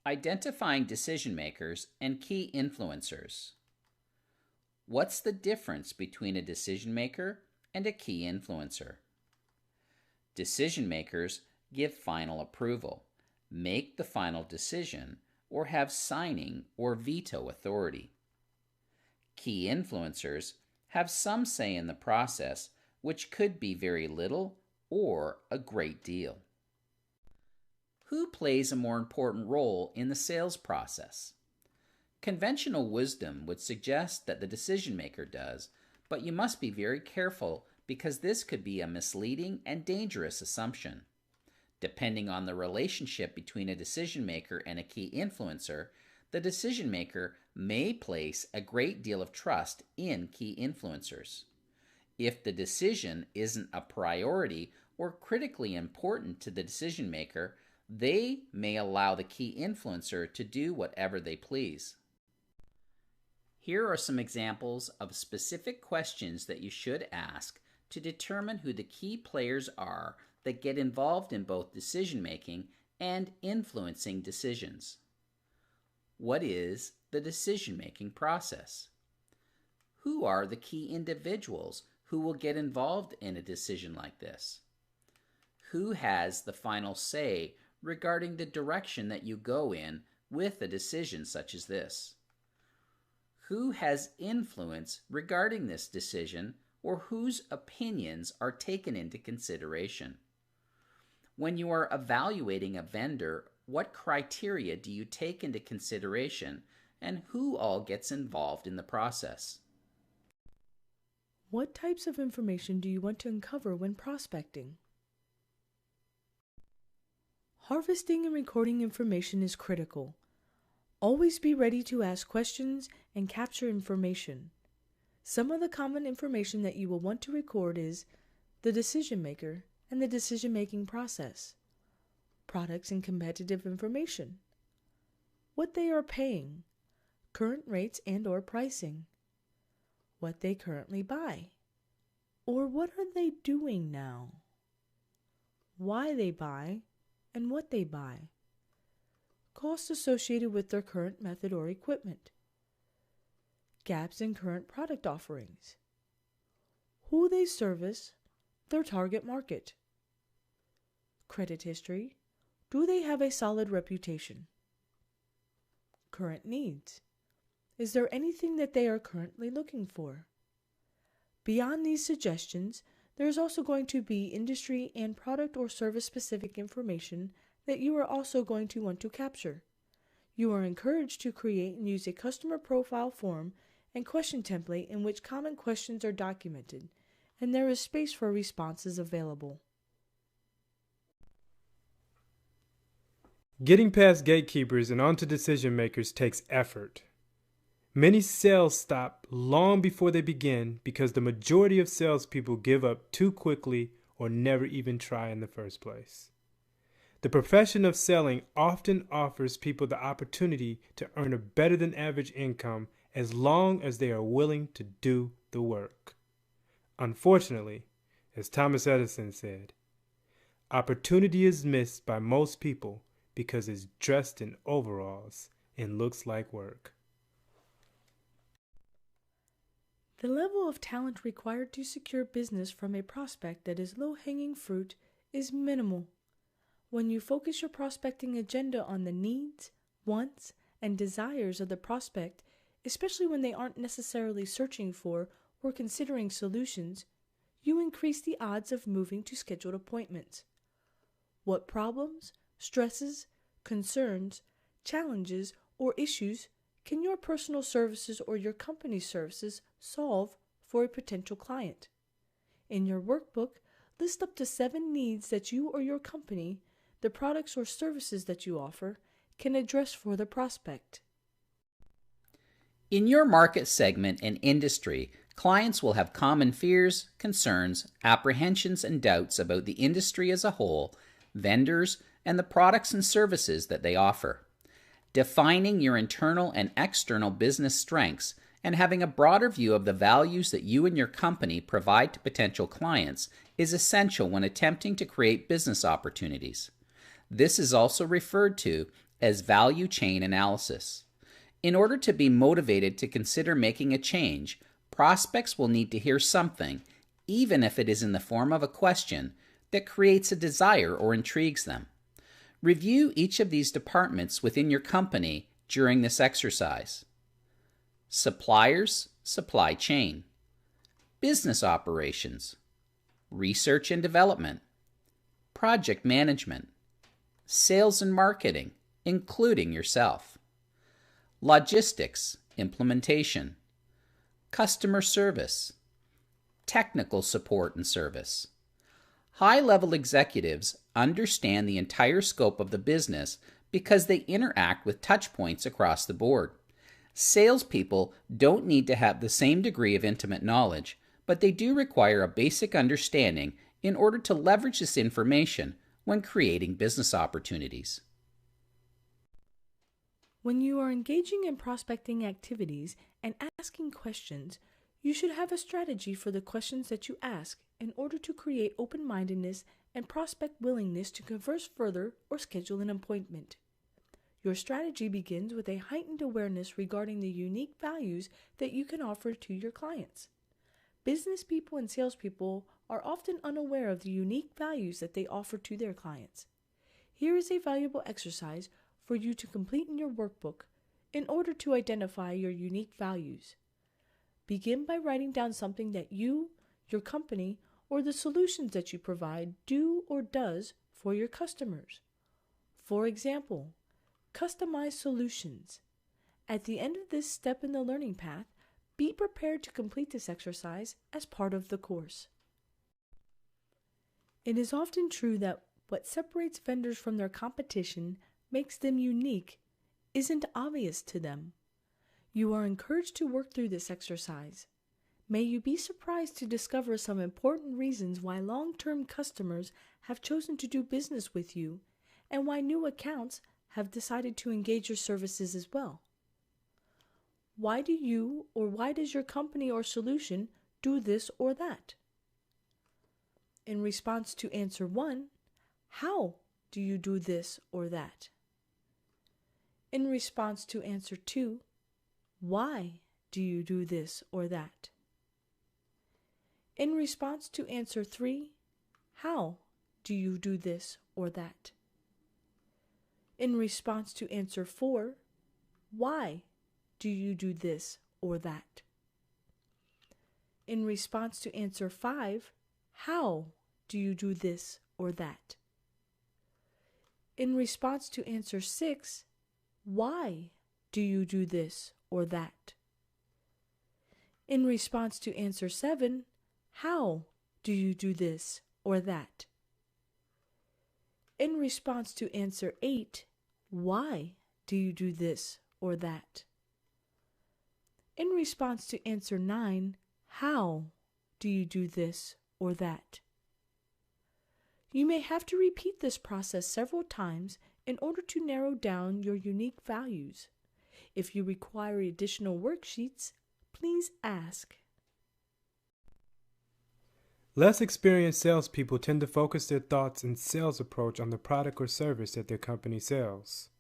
Identifying decision makers and key influencers. What's the difference between a decision maker and a key influencer? Decision makers give final approval, make the final decision, or have signing or veto authority. Key influencers have some say in the process, which could be very little or a great deal. Who plays a more important role in the sales process? Conventional wisdom would suggest that the decision maker does, but you must be very careful because this could be a misleading and dangerous assumption. Depending on the relationship between a decision maker and a key influencer, the decision maker may place a great deal of trust in key influencers. If the decision isn't a priority or critically important to the decision maker, they may allow the key influencer to do whatever they please. Here are some examples of specific questions that you should ask to determine who the key players are that get involved in both decision making and influencing decisions. What is the decision making process? Who are the key individuals who will get involved in a decision like this? Who has the final say regarding the direction that you go in with a decision such as this? Who has influence regarding this decision, or whose opinions are taken into consideration? When you are evaluating a vendor, what criteria do you take into consideration, and who all gets involved in the process? What types of information do you want to uncover when prospecting? Harvesting and recording information is critical. Always be ready to ask questions and capture information. Some of the common information that you will want to record is the decision maker and the decision-making process, products and competitive information, what they are paying, current rates and/or pricing, what they currently buy, or what are they doing now, why they buy, and what they buy, costs associated with their current method or equipment, gaps in current product offerings, who they service, their target market, credit history, do they have a solid reputation, current needs, is there anything that they are currently looking for? Beyond these suggestions, there is also going to be industry and product or service specific information that you are also going to want to capture. You are encouraged to create and use a customer profile form and question template in which common questions are documented, and there is space for responses available. Getting past gatekeepers and onto decision makers takes effort. Many sales stop long before they begin because the majority of salespeople give up too quickly or never even try in the first place. The profession of selling often offers people the opportunity to earn a better than average income as long as they are willing to do the work. Unfortunately, as Thomas Edison said, opportunity is missed by most people because it's dressed in overalls and looks like work. The level of talent required to secure business from a prospect that is low-hanging fruit is minimal. When you focus your prospecting agenda on the needs, wants, and desires of the prospect, especially when they aren't necessarily searching for or considering solutions, you increase the odds of moving to scheduled appointments. What problems, stresses, concerns, challenges, or issues can your personal services or your company's services solve for a potential client? In your workbook, list up to 7 needs that you or your company, the products or services that you offer, can address for the prospect. In your market segment and industry, clients will have common fears, concerns, apprehensions, and doubts about the industry as a whole, vendors, and the products and services that they offer. Defining your internal and external business strengths and having a broader view of the values that you and your company provide to potential clients is essential when attempting to create business opportunities. This is also referred to as value chain analysis. In order to be motivated to consider making a change, prospects will need to hear something, even if it is in the form of a question, that creates a desire or intrigues them. Review each of these departments within your company during this exercise. Suppliers, supply chain. Business operations. Research and development. Project management. Sales and marketing, including yourself. Logistics, implementation. Customer service. Technical support and service. High-level executives understand the entire scope of the business because they interact with touch points across the board. Salespeople don't need to have the same degree of intimate knowledge, but they do require a basic understanding in order to leverage this information when creating business opportunities. When you are engaging in prospecting activities and asking questions, you should have a strategy for the questions that you ask in order to create open-mindedness and prospect willingness to converse further or schedule an appointment. Your strategy begins with a heightened awareness regarding the unique values that you can offer to your clients. Business people and salespeople are often unaware of the unique values that they offer to their clients. Here is a valuable exercise for you to complete in your workbook in order to identify your unique values. Begin by writing down something that you, your company, or the solutions that you provide do or does for your customers. For example, customized solutions. At the end of this step in the learning path, be prepared to complete this exercise as part of the course. It is often true that what separates vendors from their competition makes them unique isn't obvious to them. You are encouraged to work through this exercise. May you be surprised to discover some important reasons why long-term customers have chosen to do business with you and why new accounts have decided to engage your services as well. Why do you or why does your company or solution do this or that? In response to answer 1, how do you do this or that? In response to answer 2, why do you do this or that? In response to answer 3, how do you do this or that? In response to answer 4, why do you do this or that? In response to answer 5, how do you do this or that? In response to answer 6, why do you do this or that? In response to answer 7, how do you do this or that? In response to answer 8, why do you do this or that? In response to answer 9, how do you do this or that? You may have to repeat this process several times in order to narrow down your unique values. If you require additional worksheets, please ask. Less experienced salespeople tend to focus their thoughts and sales approach on the product or service that their company sells.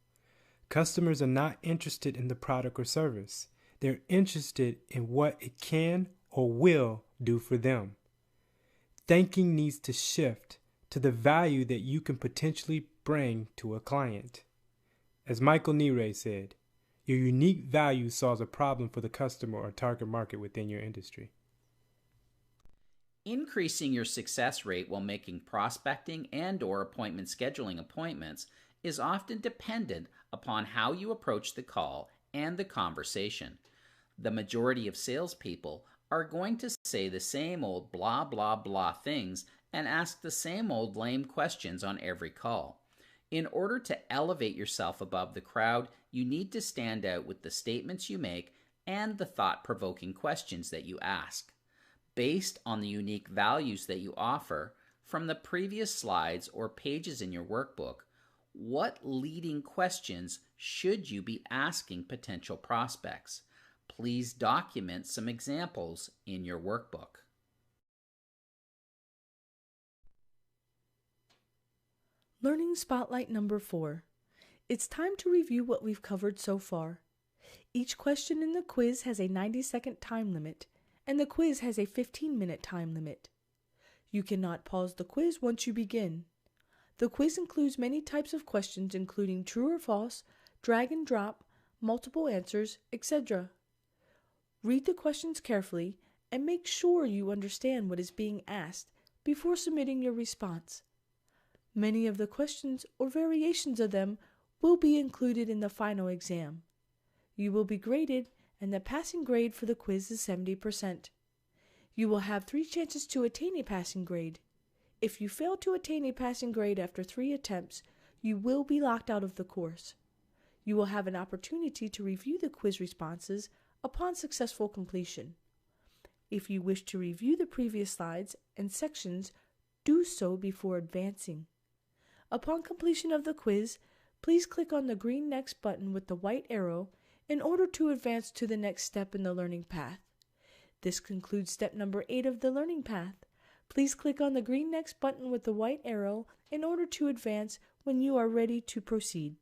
Customers are not interested in the product or service. They're interested in what it can or will do for them. Thinking needs to shift to the value that you can potentially bring to a client. As Michael Nere said, your unique value solves a problem for the customer or target market within your industry. Increasing your success rate while making prospecting and/or appointment scheduling appointments is often dependent upon how you approach the call and the conversation. The majority of salespeople are going to say the same old blah blah blah things and ask the same old lame questions on every call. In order to elevate yourself above the crowd, you need to stand out with the statements you make and the thought-provoking questions that you ask. Based on the unique values that you offer from the previous slides or pages in your workbook, what leading questions should you be asking potential prospects? Please document some examples in your workbook. Learning Spotlight number 4. It's time to review what we've covered so far. Each question in the quiz has a 90-second time limit, and the quiz has a 15-minute time limit. You cannot pause the quiz once you begin. The quiz includes many types of questions including true or false, drag and drop, multiple answers, etc. Read the questions carefully and make sure you understand what is being asked before submitting your response. Many of the questions or variations of them will be included in the final exam. You will be graded, and the passing grade for the quiz is 70%. You will have 3 chances to attain a passing grade. If you fail to attain a passing grade after 3 attempts, you will be locked out of the course. You will have an opportunity to review the quiz responses upon successful completion. If you wish to review the previous slides and sections, do so before advancing. Upon completion of the quiz, please click on the green Next button with the white arrow in order to advance to the next step in the learning path. This concludes step number 8 of the learning path. Please click on the green Next button with the white arrow in order to advance when you are ready to proceed.